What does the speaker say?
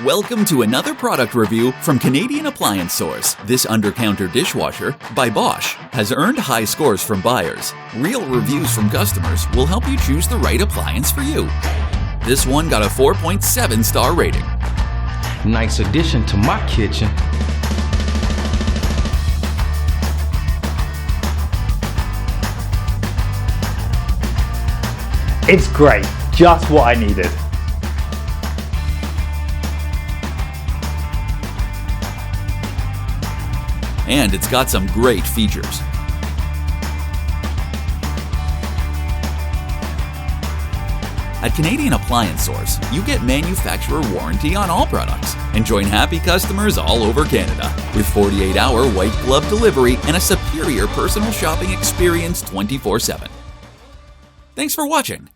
Welcome to another product review from Canadian Appliance Source. This Undercounter Dishwasher by Bosch has earned high scores from buyers. Real reviews from customers will help you choose the right appliance for you. This one got a 4.7 star rating. Nice addition to my kitchen. It's great, just what I needed. And it's got some great features. At Canadian Appliance Source, you get manufacturer warranty on all products and join happy customers all over Canada with 48-hour white glove delivery and a superior personal shopping experience 24/7. Thanks for watching.